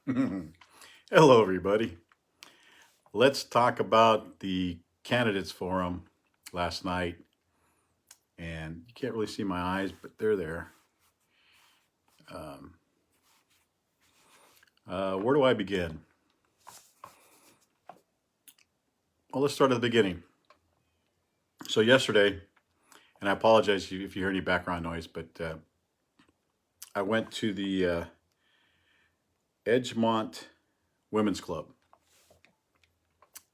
Hello, everybody. Let's talk about the candidates forum last night. And you can't really see my eyes, but they're there. Um, where do I begin? Well, let's start at the beginning. So, yesterday, and I apologize if you hear any background noise, but I went to the Edgemont Women's Club.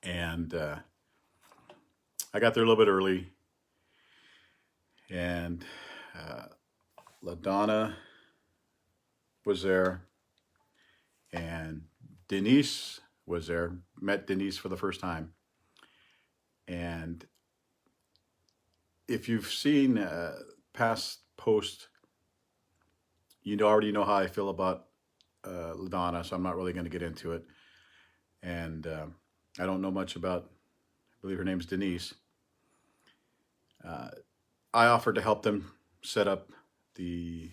And I got there a little bit early. And uh, LaDonna was there, and Denise was there. Met Denise for the first time, and if you've seen past posts, already know how I feel about LaDonna, so I'm not really going to get into it. And I don't know much about. I believe her name's Denise. Uh, I offered to help them set up the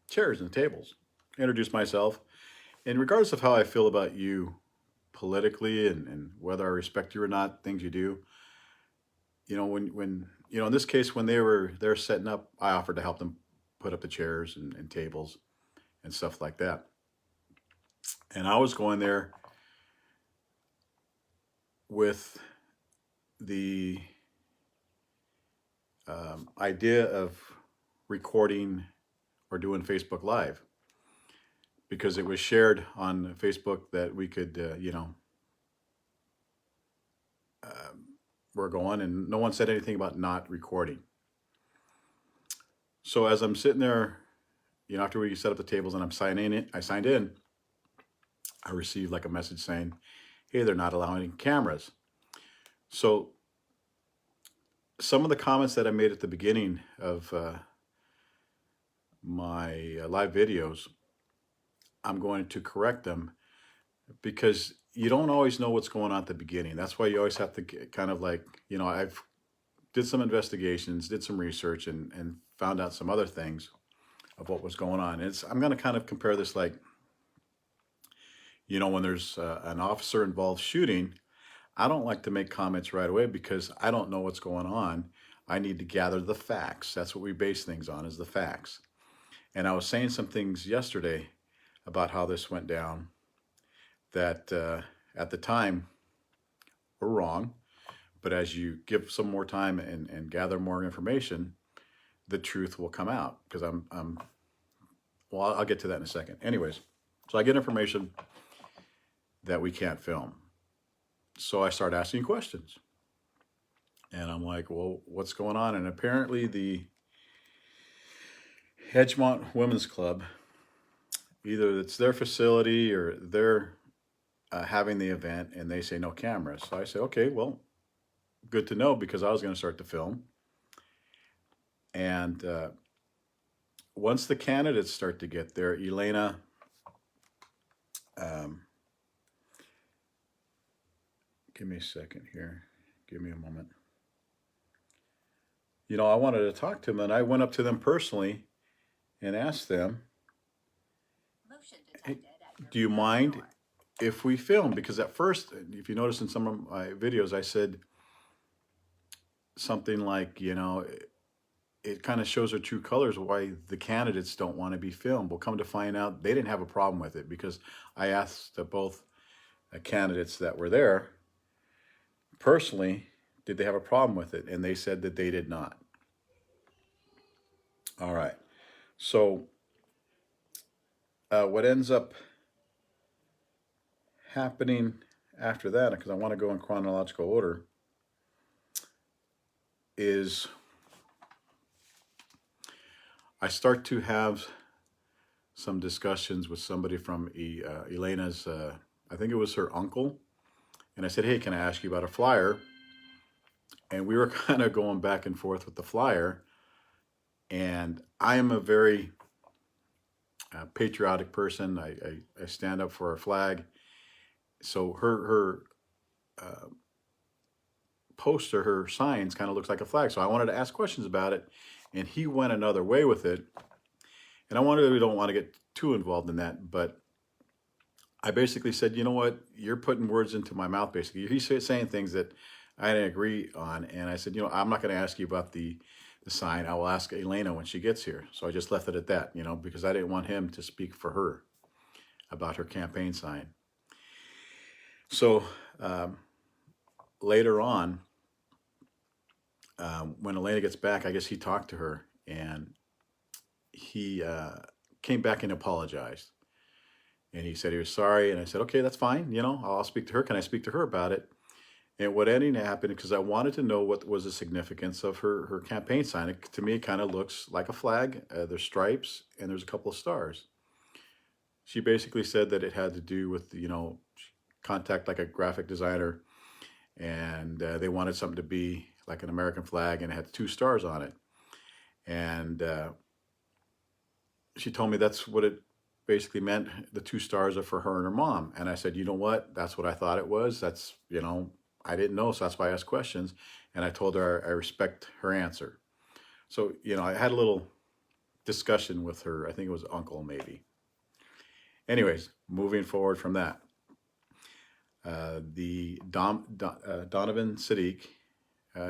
chairs and the tables. Introduce myself, and regardless of how I feel about you politically and whether I respect you or not, things you do, when in this case, when they're setting up, I offered to help them put up the chairs and tables and stuff like that. And I was going there with the idea of recording or doing Facebook Live because it was shared on Facebook that we could, we're going, and no one said anything about not recording. So as I'm sitting there, after we set up the tables and I signed in, I received like a message saying, "Hey, they're not allowing cameras." So some of the comments that I made at the beginning of my live videos, I'm going to correct them because you don't always know what's going on at the beginning. That's why you always have to kind of like, I've did some investigations, did some research, and found out some other things of what was going on. I'm going to kind of compare this like, when there's an officer involved shooting, I don't like to make comments right away because I don't know what's going on. I need to gather the facts. That's what we base things on, is the facts. And I was saying some things yesterday about how this went down that at the time were wrong. But as you give some more time and gather more information, the truth will come out. Because well, I'll get to that in a second. Anyways, so I get information that we can't film. So I start asking questions. And I'm like, well, what's going on? And apparently the Edgemont Women's Club, either it's their facility or they're having the event and they say no cameras. So I say, okay, well, good to know because I was going to start the film. And once the candidates start to get there, Elena, give me a second here. Give me a moment. I wanted to talk to them, and I went up to them personally and asked them, hey, do you mind if we film? Because at first, if you notice in some of my videos, I said something like, it kind of shows their true colors why the candidates don't want to be filmed. We'll come to find out they didn't have a problem with it because I asked both candidates that were there personally, did they have a problem with it? And they said that they did not. All right. So what ends up happening after that, because I want to go in chronological order, is I start to have some discussions with somebody from Elena's, I think it was her uncle. And I said, hey, can I ask you about a flyer? And we were kind of going back and forth with the flyer. And I am a very patriotic person. I stand up for our flag. So her poster, her signs kind of looks like a flag. So I wanted to ask questions about it. And he went another way with it. And we don't want to get too involved in that, but I basically said, you know what, you're putting words into my mouth. Basically, he's saying things that I didn't agree on, and I said, I'm not going to ask you about the sign. I will ask Elena when she gets here. So I just left it at that, because I didn't want him to speak for her about her campaign sign. So um, later on, when Elena gets back, I guess he talked to her, and he came back and apologized. And he said he was sorry, and I said, okay, that's fine. I'll speak to her. Can I speak to her about it? And what ended up happening, because I wanted to know what was the significance of her campaign sign. To me, it kind of looks like a flag. There's stripes and there's a couple of stars. She basically said that it had to do with, contact like a graphic designer, and they wanted something to be like an American flag, and it had two stars on it. And she told me that's what it basically meant. The two stars are for her and her mom. And I said, you know what? That's what I thought it was. That's, I didn't know. So that's why I asked questions. And I told her I respect her answer. So, I had a little discussion with her. I think it was uncle, maybe. Anyways, moving forward from that, Donovan Saadiq,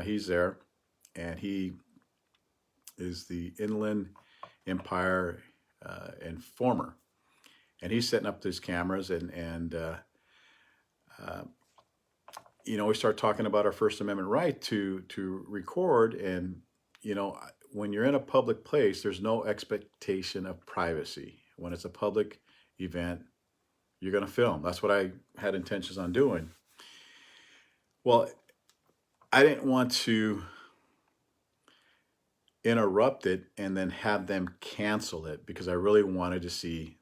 he's there, and he is the Inland Empire informer, and he's setting up his cameras, and uh, we start talking about our First Amendment right to record, and when you're in a public place, there's no expectation of privacy. When it's a public event, you're going to film. That's what I had intentions on doing. Well, I didn't want to interrupt it and then have them cancel it, because I really wanted to see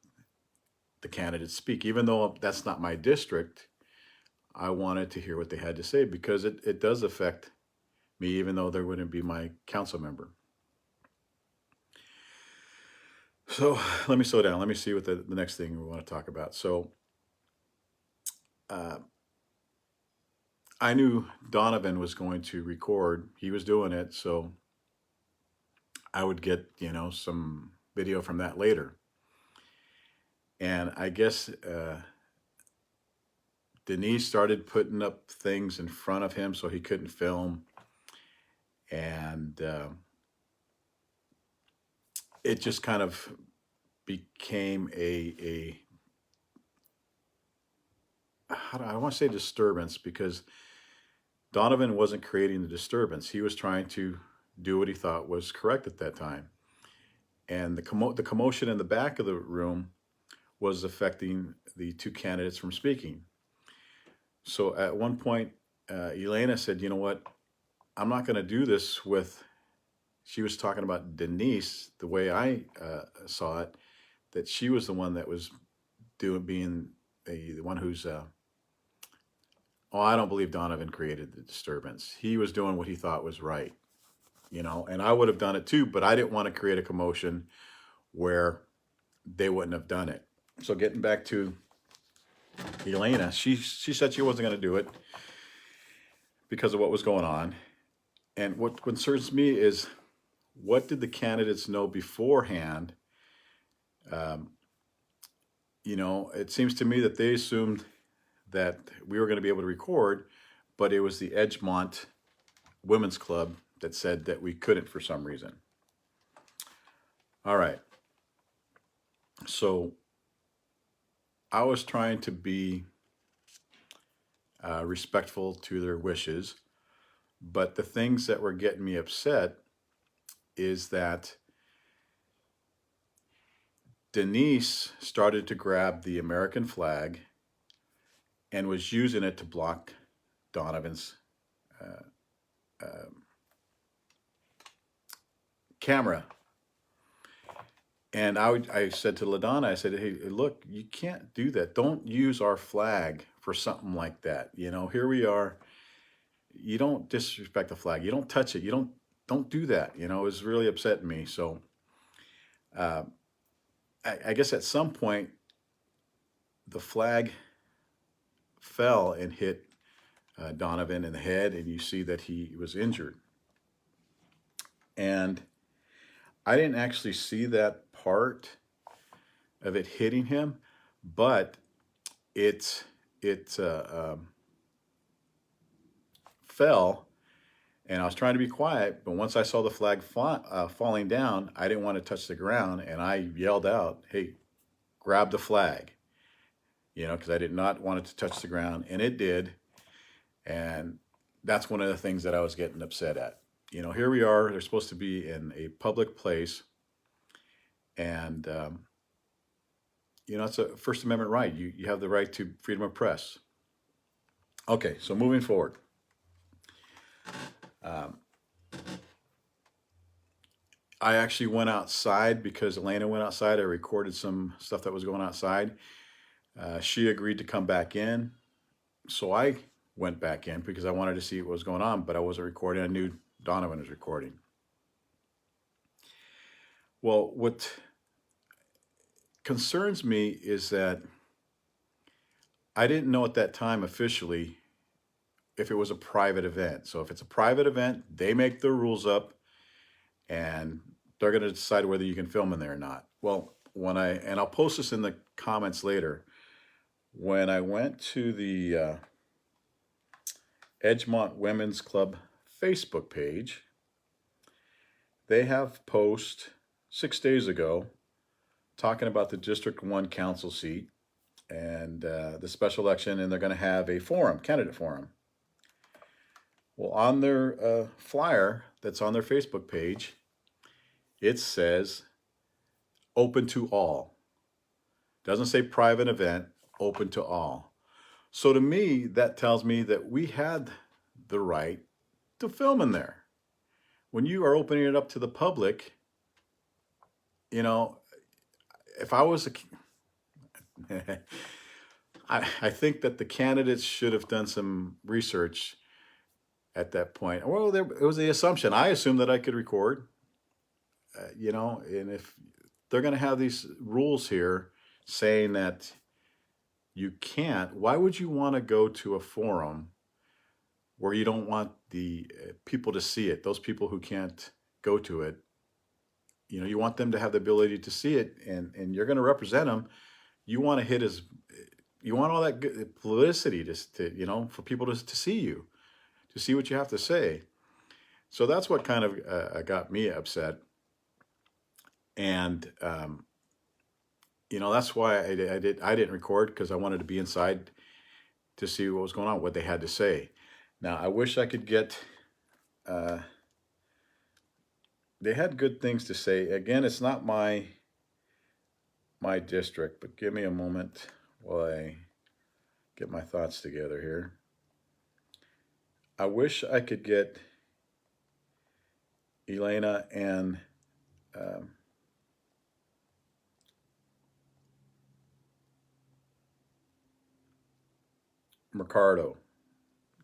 the candidates speak. Even though that's not my district, I wanted to hear what they had to say, because it does affect me, even though they wouldn't be my council member. So let me slow down. Let me see what the next thing we want to talk about. So uh, I knew Donovan was going to record. He was doing it, so I would get, some video from that later. And I guess Denise started putting up things in front of him so he couldn't film. And it just kind of became a I want to say disturbance, because Donovan wasn't creating the disturbance. He was trying to do what he thought was correct at that time. And the commotion in the back of the room was affecting the two candidates from speaking. So at one point, Elena said, you know what? I'm not going to do this with, she was talking about Denise, the way I saw it, that she was the one that was being the one who's, oh, I don't believe Donovan created the disturbance. He was doing what he thought was right, and I would have done it too, but I didn't want to create a commotion where they wouldn't have done it. So getting back to Elena, she said she wasn't going to do it because of what was going on. And what concerns me is, what did the candidates know beforehand? Um, it seems to me that they assumed that we were going to be able to record, but it was the Edgemont Women's Club that said that we couldn't for some reason. All right. So I was trying to be respectful to their wishes, but the things that were getting me upset is that Denise started to grab the American flag and was using it to block Donovan's uh, uh, camera. And I said to LaDonna, I said, hey, look, you can't do that. Don't use our flag for something like that. Here we are. You don't disrespect the flag. You don't touch it. You don't do that. It was really upsetting me. So uh, I guess at some point the flag fell and hit Donovan in the head, and you see that he was injured. And I didn't actually see that part of it hitting him, but it fell, and I was trying to be quiet, but once I saw the flag falling down, I didn't want to touch the ground, and I yelled out, "Hey, grab the flag!" Because I did not want it to touch the ground, and it did. And that's one of the things that I was getting upset at. Here we are, they're supposed to be in a public place, and it's a First Amendment right. You have the right to freedom of press. Okay, so moving forward. Um, I actually went outside because Elena went outside. I recorded some stuff that was going outside. She agreed to come back in. So I went back in because I wanted to see what was going on, but I wasn't recording. I knew Donovan was recording. Well, what concerns me is that I didn't know at that time officially if it was a private event. So if it's a private event, they make the rules up and they're going to decide whether you can film in there or not. Well, and I'll post this in the comments later, when I went to the Edgemont Women's Club Facebook page, they have post 6 days ago talking about the District 1 council seat and the special election, and they're going to have a forum, candidate forum. Well, on their flyer that's on their Facebook page, it says open to all. Doesn't say private event, open to all. So to me, that tells me that we had the right to film in there. When you are opening it up to the public, if I was I think that the candidates should have done some research at that point. Well, it was the assumption. I assumed that I could record, and if they're going to have these rules here saying that you can't, why would you want to go to a forum where you don't want the people to see it, those people who can't go to it? You want them to have the ability to see it, and you're going to represent them. You want to you want all that good publicity to for people to see you, to see what you have to say. So that's what kind of got me upset. And, that's why I didn't record, because I wanted to be inside to see what was going on, what they had to say. Now, I wish I could get, they had good things to say. Again, it's not my district, but give me a moment while I get my thoughts together here. I wish I could get Elena and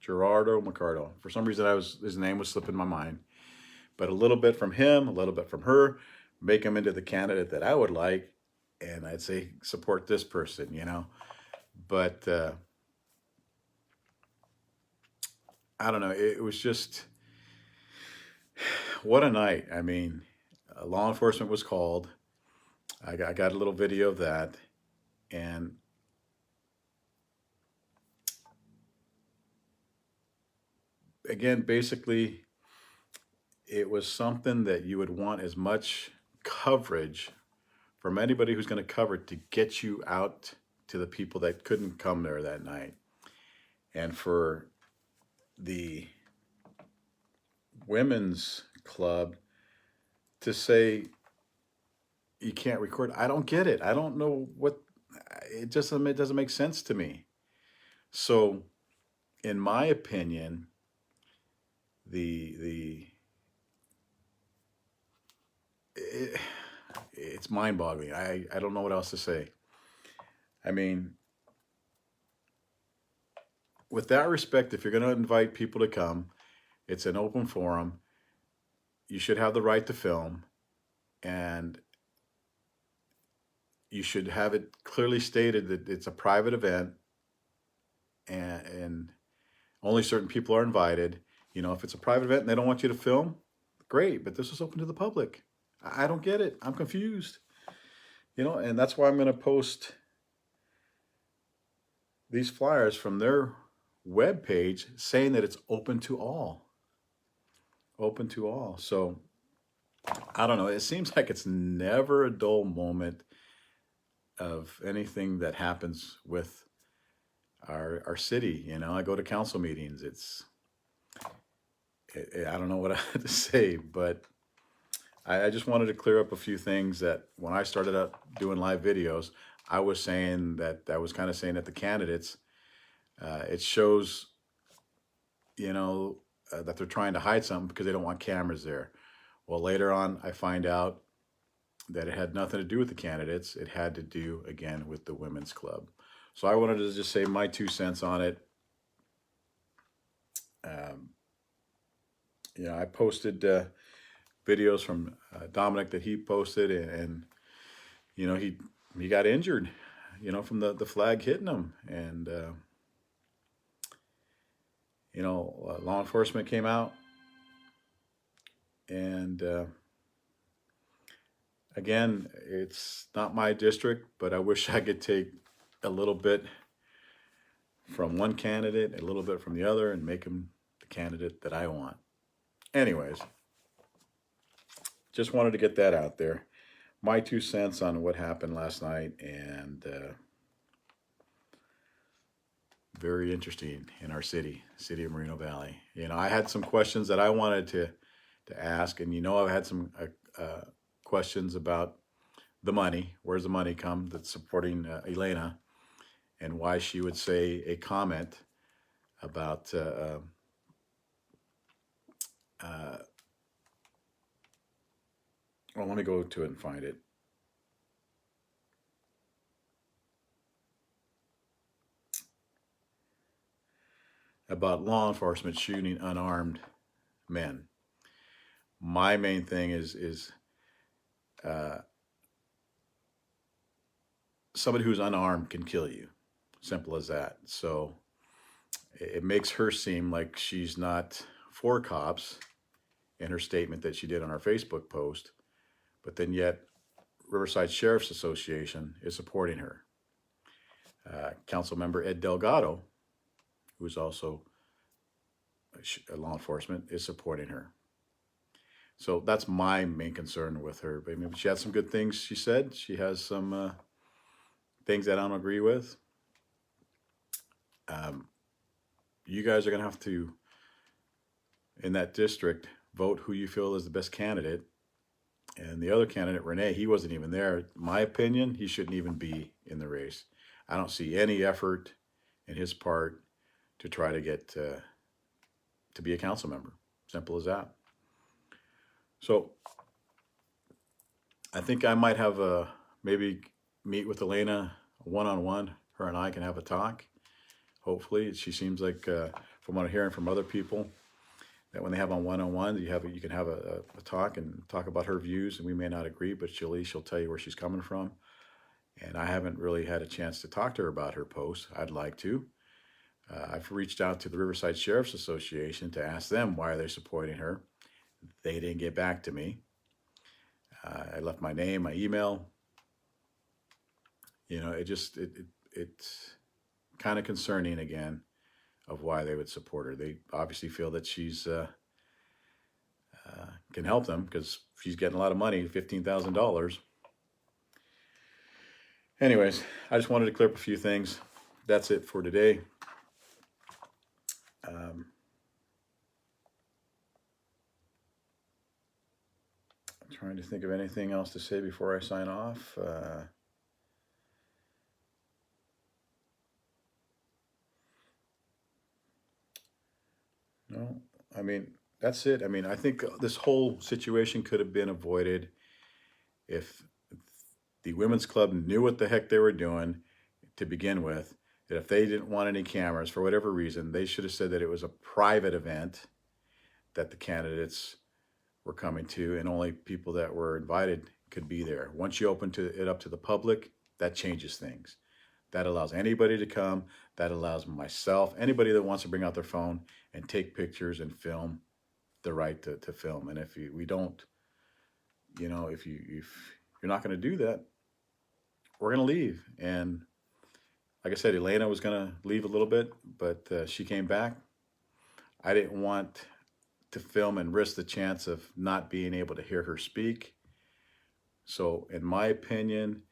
Gerardo Mercado. For some reason, his name was slipping my mind. But a little bit from him, a little bit from her, make him into the candidate that I would like, and I'd say support this person, But I don't know. It was just, what a night. I mean, law enforcement was called. I got a little video of that, and again, basically, it was something that you would want as much coverage from anybody who's going to cover it, to get you out to the people that couldn't come there that night. And for the women's club to say you can't record, I don't get it. I don't know it doesn't make sense to me. So, in my opinion, it's mind-boggling. I don't know what else to say. I mean, with that respect, if you're going to invite people to come, it's an open forum. You should have the right to film, and you should have it clearly stated that it's a private event, and only certain people are invited. If it's a private event and they don't want you to film, great, but this is open to the public. I don't get it. I'm confused. And that's why I'm going to post these flyers from their web page saying that it's open to all, open to all. So I don't know. It seems like it's never a dull moment of anything that happens with our city. You know, I go to council meetings. I don't know what I had to say, but I just wanted to clear up a few things that when I started up doing live videos, I was saying that I was kind of saying that the candidates, it shows, you know, that they're trying to hide something because they don't want cameras there. Well, later on, I find out that it had nothing to do with the candidates. It had to do, again, with the women's club. So I wanted to just say my 2 cents on it. Um, you know, I posted videos from Dominic that he posted, and you know, he got injured, you know, from the flag hitting him, and you know, law enforcement came out, and again, it's not my district, but I wish I could take a little bit from one candidate, a little bit from the other, and make him the candidate that I want. Anyways, just wanted to get that out there. My 2 cents on what happened last night, and very interesting in our city of Moreno Valley. You know, I had some questions that I wanted to ask, and you know, I've had some questions about the money. Where's the money come that's supporting Elena, and why she would say a comment about well, let me go to it and find it. About law enforcement shooting unarmed men. My main thing is uh, somebody who's unarmed can kill you. Simple as that. So it makes her seem like she's not for cops in her statement that she did on her Facebook post, but then yet Riverside Sheriff's Association is supporting her. Council member Ed Delgado, who's also a law enforcement, is supporting her. So that's my main concern with her. I mean, she had some good things she said. She has some things that I don't agree with. You guys are going to have to, in that district, vote who you feel is the best candidate. And the other candidate, Renee, he wasn't even there. In my opinion, he shouldn't even be in the race. I don't see any effort in his part to try to get to be a council member. Simple as that. So I think I might have maybe meet with Elena one-on-one. Her and I can have a talk. Hopefully, she seems like, from what I'm hearing from other people, that when they have on one-on-one, you can have a talk and talk about her views, and we may not agree, but she'll tell you where she's coming from. And I haven't really had a chance to talk to her about her post. I'd like to. I've reached out to the Riverside Sheriff's Association to ask them why they're supporting her. They didn't get back to me. I left my name, my email. You know, it's kind of concerning again of why they would support her. They obviously feel that she's can help them because she's getting a lot of money, $15,000. Anyways, I just wanted to clear up a few things. That's it for today. I'm trying to think of anything else to say before I sign off. No, I mean, that's it. I mean, I think this whole situation could have been avoided if the women's club knew what the heck they were doing to begin with. That if they didn't want any cameras for whatever reason, they should have said that it was a private event that the candidates were coming to, and only people that were invited could be there. Once you open it up to the public, that changes things. That allows anybody to come. That allows myself, anybody that wants to bring out their phone and take pictures and film, the right to film. And if we don't, you know, if you're not going to do that, we're going to leave. And like I said, Elena was going to leave a little bit, but she came back. I didn't want to film and risk the chance of not being able to hear her speak. So, in my opinion,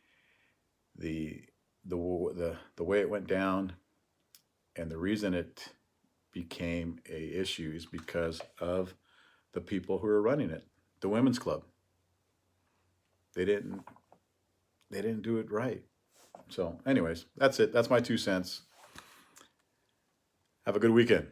the the way it went down and the reason it became a issue is because of the people who are running it, the women's club. They didn't they didn't do it right. So, anyways, that's it. That's my 2 cents. Have a good weekend.